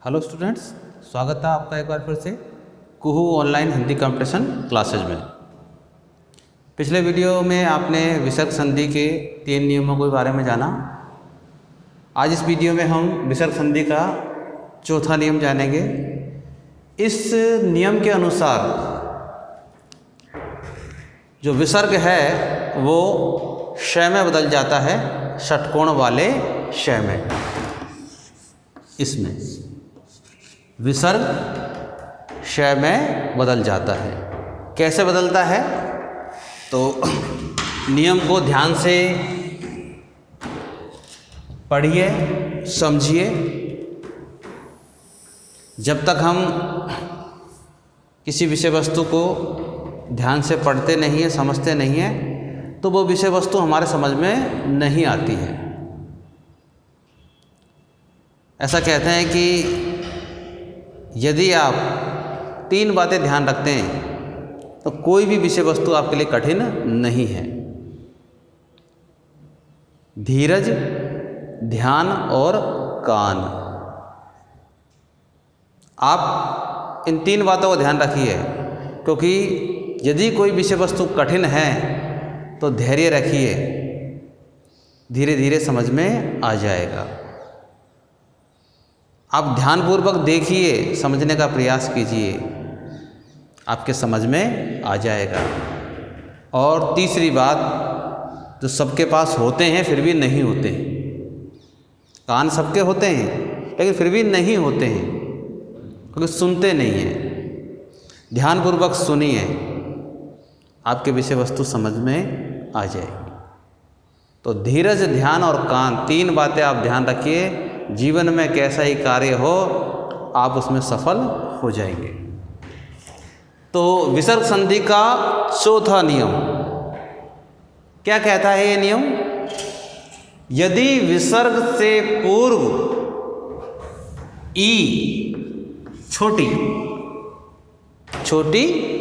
Hello students, स्वागत है आपका एक बार फिर से कुहू ऑनलाइन हिंदी कंपटीशन क्लासेज में। पिछले वीडियो में आपने विसर्ग संधि के 3 नियमों के बारे में जाना। आज इस वीडियो में हम विसर्ग संधि का चौथा नियम जानेंगे। इस नियम के अनुसार जो विसर्ग है वो श में बदल जाता है, षटकोण वाले श में। इसमें विसर्ग श में बदल जाता है। कैसे बदलता है तो नियम को ध्यान से पढ़िए, समझिए। जब तक हम किसी विषय वस्तु को ध्यान से पढ़ते नहीं हैं, समझते नहीं हैं, तो वो विषय वस्तु हमारे समझ में नहीं आती है। ऐसा कहते हैं कि यदि आप 3 बातें ध्यान रखते हैं तो कोई भी विषय वस्तु आपके लिए कठिन नहीं है। धीरज, ध्यान और कान। आप इन 3 बातों का ध्यान रखिए, क्योंकि यदि कोई विषय वस्तु कठिन है तो धैर्य रखिए, धीरे धीरे समझ में आ जाएगा। आप ध्यानपूर्वक देखिए, समझने का प्रयास कीजिए, आपके समझ में आ जाएगा। और तीसरी बात, जो सबके पास होते हैं फिर भी नहीं होते हैं। कान सबके होते हैं लेकिन फिर भी नहीं होते हैं, क्योंकि सुनते नहीं हैं। ध्यानपूर्वक सुनिए, आपके विषय वस्तु समझ में आ जाएगी। तो धीरज, ध्यान और कान, 3 बातें आप ध्यान रखिए। जीवन में कैसा ही कार्य हो, आप उसमें सफल हो जाएंगे। तो विसर्ग संधि का चौथा नियम क्या कहता है? ये नियम, यदि विसर्ग से पूर्व ई, छोटी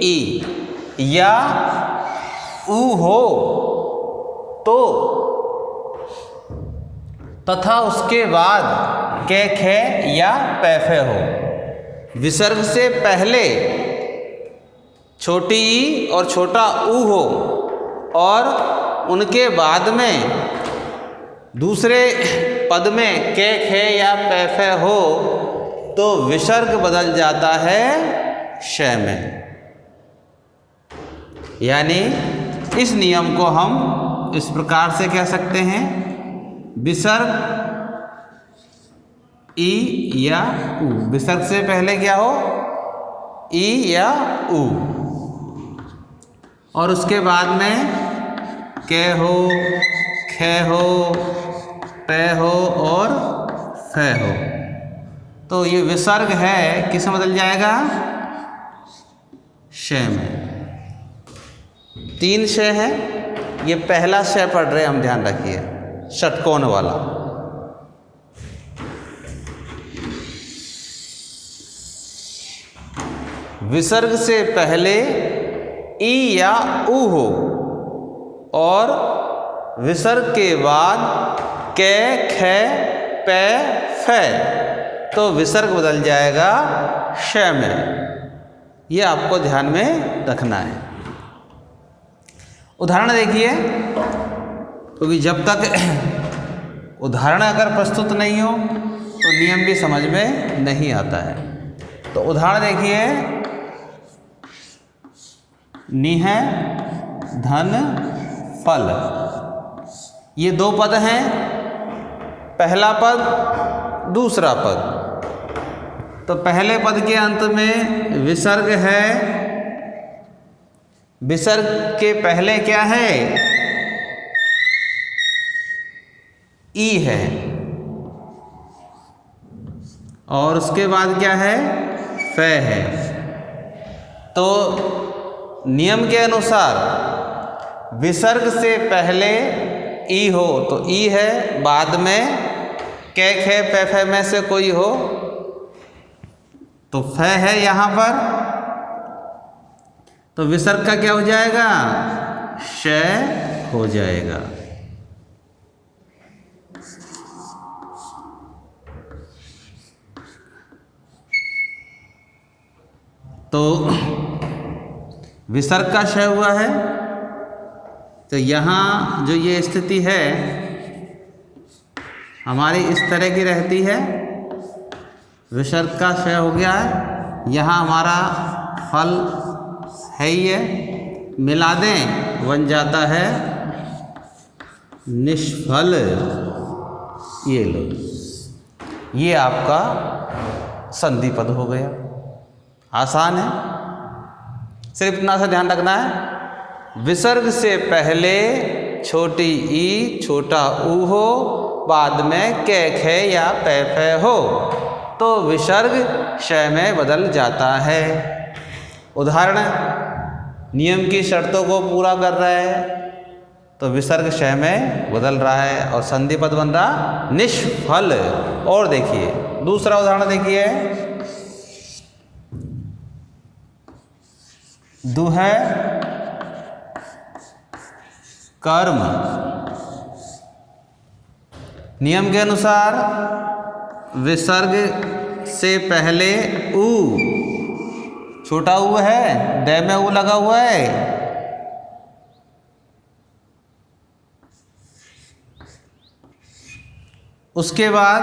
ई या ऊ हो तो, तथा उसके बाद कै खे या पै फे हो। विसर्ग से पहले छोटी ई और छोटा ऊ हो और उनके बाद में दूसरे पद में कै खे या पै फे हो तो विसर्ग बदल जाता है श में। यानी इस नियम को हम इस प्रकार से कह सकते हैं, विसर्ग ई या ऊ। विसर्ग से पहले क्या हो? ई या ऊ, और उसके बाद में कै हो, खे हो, पै हो और फे हो। तो ये विसर्ग है किस में बदल जाएगा? श में। 3 श है, ये पहला श पढ़ रहे हम, ध्यान रखिए, षटकोण वाला। विसर्ग से पहले ई या ऊ हो और विसर्ग के बाद कै खे पै फे तो विसर्ग बदल जाएगा श में। ये आपको ध्यान में रखना है। उदाहरण देखिए, क्योंकि जब तक उदाहरण अगर प्रस्तुत नहीं हो तो नियम भी समझ में नहीं आता है। तो उदाहरण देखिए, निह, धन, फल, ये 2 पद हैं। पहला पद, दूसरा पद। तो पहले पद के अंत में विसर्ग है। विसर्ग के पहले क्या है? ई है, और उसके बाद क्या है? फे है। तो नियम के अनुसार विसर्ग से पहले ई हो तो ई है, बाद में कै खे पै फे में से कोई हो तो फे है यहाँ पर। तो विसर्ग का क्या हो जाएगा? श हो जाएगा। तो विसर्ग का क्षय हुआ है, तो यहाँ जो ये स्थिति है हमारी इस तरह की रहती है, विसर्ग का क्षय हो गया है, यहाँ हमारा फल है ही है, मिला दें बन जाता है निष्फल। ये लो, ये आपका संधि पद हो गया। आसान है, सिर्फ इतना सा ध्यान रखना है, विसर्ग से पहले छोटी ई छोटा ऊ हो, बाद में कै खे या पै फै हो तो विसर्ग क्षय में बदल जाता है। उदाहरण, नियम की शर्तों को पूरा कर रहा है तो विसर्ग क्षय में बदल रहा है और संधि पद बन रहा निष्फल। और देखिए दूसरा उदाहरण देखिए, दुहे कर्म, नियम के अनुसार विसर्ग से पहले ऊ, छोटा ऊ है, दै में ऊ लगा हुआ है, उसके बाद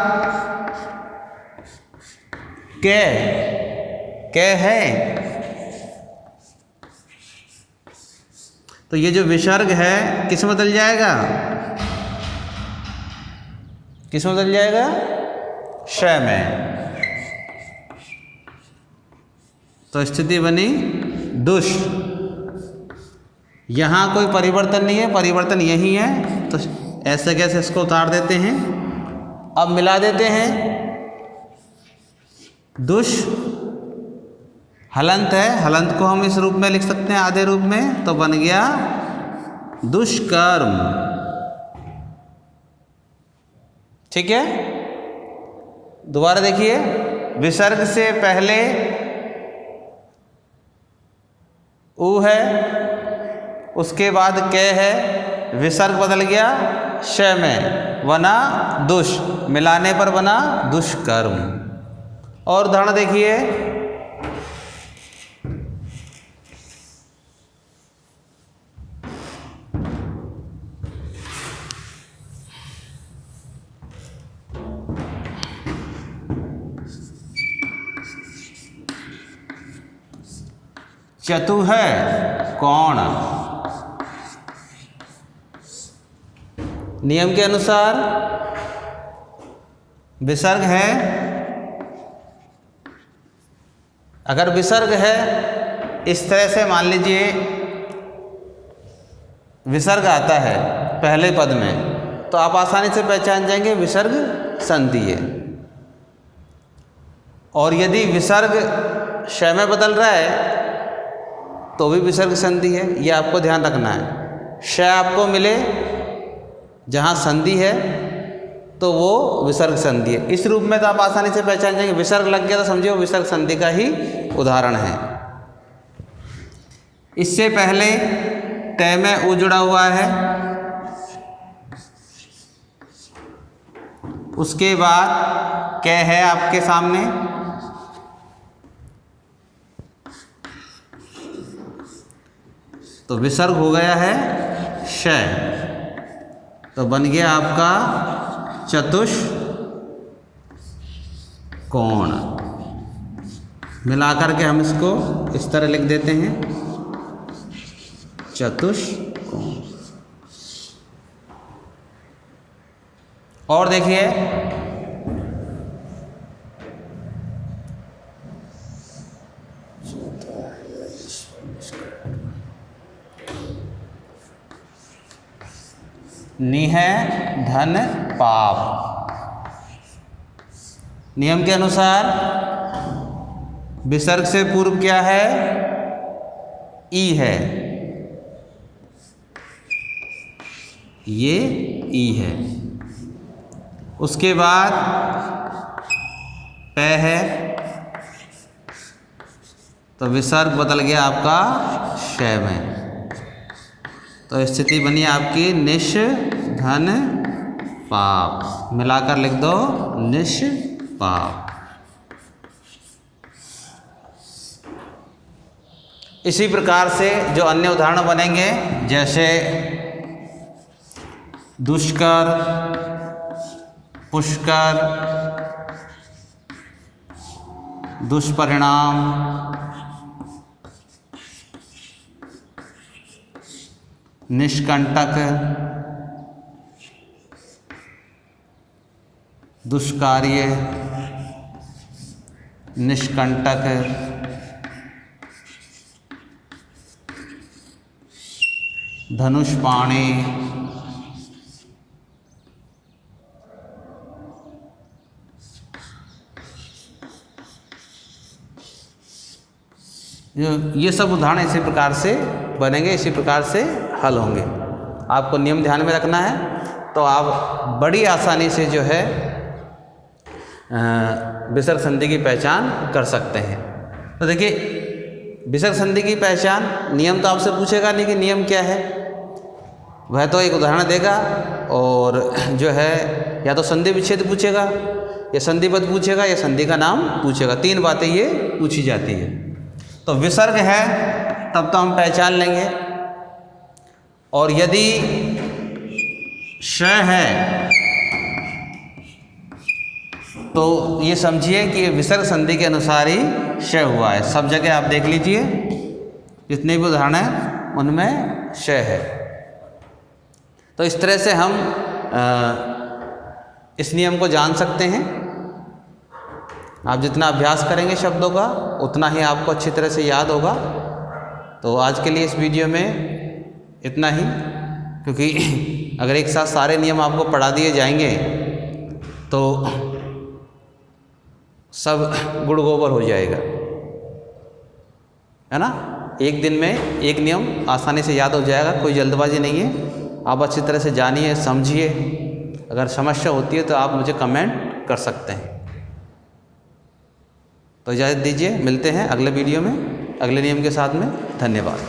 कै है, तो ये जो विसर्ग है किस में बदल जाएगा, किस में बदल जाएगा, क्षय में। तो स्थिति बनी दुष। यहाँ कोई परिवर्तन नहीं है, परिवर्तन यही है, तो ऐसे कैसे इसको उतार देते हैं। अब मिला देते हैं, दुष हलंत है, हलंत को हम इस रूप में लिख सकते हैं आधे रूप में, तो बन गया दुष्कर्म। ठीक है, दोबारा देखिए, विसर्ग से पहले ऊ है, उसके बाद कै है, विसर्ग बदल गया क्षय में, बना दुष, मिलाने पर बना दुष्कर्म। और उदाहरण देखिए, चतु है कौण, नियम के अनुसार विसर्ग है, अगर विसर्ग है इस तरह से मान लीजिए विसर्ग आता है पहले पद में, तो आप आसानी से पहचान जाएंगे विसर्ग संधि है। और यदि विसर्ग क्षय में बदल रहा है तो भी विसर्ग संधि है, ये आपको ध्यान रखना है। क्षय आपको मिले जहाँ संधि है तो वो विसर्ग संधि है। इस रूप में तो आप आसानी से पहचान जाएंगे, विसर्ग लग गया तो समझिए वो विसर्ग संधि का ही उदाहरण है। इससे पहले तय में ऊ जुड़ा हुआ है, उसके बाद कै है आपके सामने, तो विसर्ग हो गया है क्षय, तो बन गया आपका चतुष्कोण। मिलाकर के हम इसको इस तरह लिख देते हैं चतुष्कोण। और देखिए नि है धन पाप, नियम के अनुसार विसर्ग से पूर्व क्या है, ई है, ये ई है, उसके बाद पै है, तो विसर्ग बदल गया आपका क्षय में, तो स्थिति बनी आपकी निश धन पाप। मिलाकर लिख दो निश पाप। इसी प्रकार से जो अन्य उदाहरण बनेंगे, जैसे दुष्कर, पुष्कर, दुष्परिणाम, निष्कंटक, दुष्कार्य, निष्कंटक, धनुष्पाणी, ये सब उदाहरण इसी प्रकार से बनेंगे, इसी प्रकार से हल होंगे। आपको नियम ध्यान में रखना है, तो आप बड़ी आसानी से जो है विसर्ग संधि की पहचान कर सकते हैं। तो देखिए, विसर्ग संधि की पहचान, नियम तो आपसे पूछेगा नहीं कि नियम क्या है, वह तो एक उदाहरण देगा और जो है या तो संधि विच्छेद पूछेगा, या संधिपद पूछेगा, या संधि का नाम पूछेगा। 3 बातें ये पूछी जाती है। तो विसर्ग है तब तो हम पहचान लेंगे, और यदि श है तो ये समझिए कि ये विसर्ग संधि के अनुसार ही श हुआ है। सब जगह आप देख लीजिए, जितने भी उदाहरण हैं उनमें श है। तो इस तरह से हम इस नियम को जान सकते हैं। आप जितना अभ्यास करेंगे शब्दों का, उतना ही आपको अच्छी तरह से याद होगा। तो आज के लिए इस वीडियो में इतना ही, क्योंकि अगर एक साथ सारे नियम आपको पढ़ा दिए जाएंगे तो सब गुड़ गोबर हो जाएगा, है ना। एक दिन में एक नियम आसानी से याद हो जाएगा, कोई जल्दबाजी नहीं है। आप अच्छी तरह से जानिए, समझिए। अगर समस्या होती है तो आप मुझे कमेंट कर सकते हैं। तो इजाज़त दीजिए, मिलते हैं अगले वीडियो में अगले नियम के साथ में। धन्यवाद।